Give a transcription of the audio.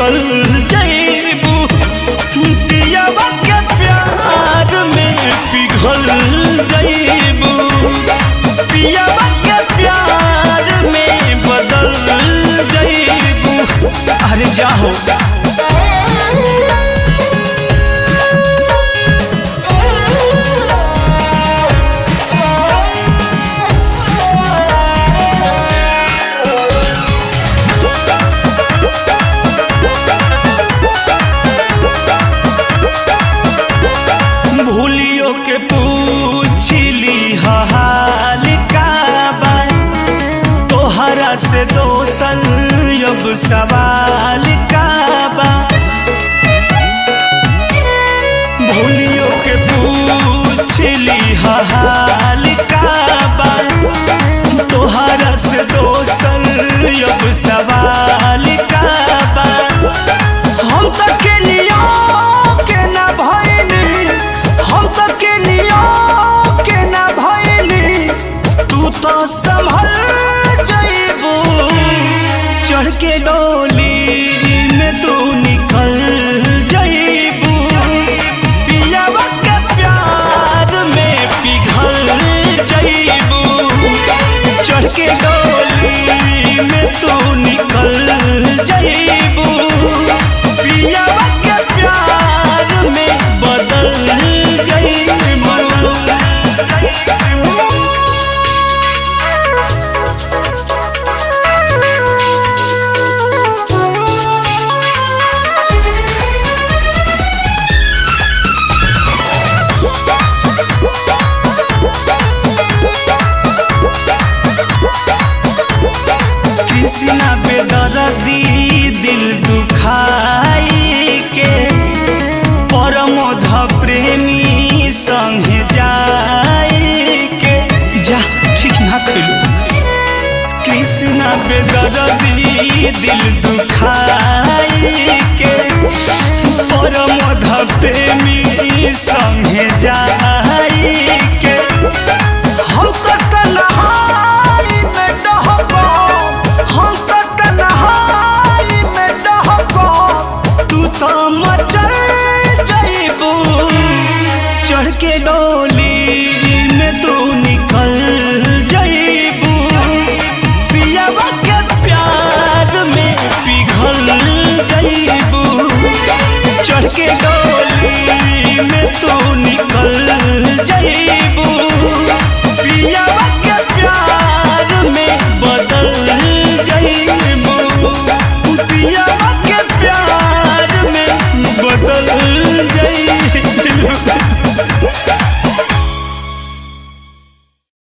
पिघल जइबू पियावा के प्यार में पिघल जइबू पियावा के प्यार में बदल जइबू अरे जाहो भूलियो के पूछली हाल का बा तोहरा से दोसन अब सवाल का बा भूलियो के पूछली हाल का बा तोहरा से दोसन अब सवाल का बा हम तक नियो के ना भइनी हम तक के ना भइनी तू तो संभल जइबू चढ़ के डोली में तू निकल जइबू पियावा के प्यार में पिघल जइबू चढ़ के डोली में तू निकल जइबू पियावा के प्यार में बदल कृष्णा बेदर्दी दिल दुखाई के परमोध प्रेमी संगे जाई के जा ठीक ना खइलू कृष्णा बेदर्दी दिल दुखाई के परमोध प्रेमी संगे जाई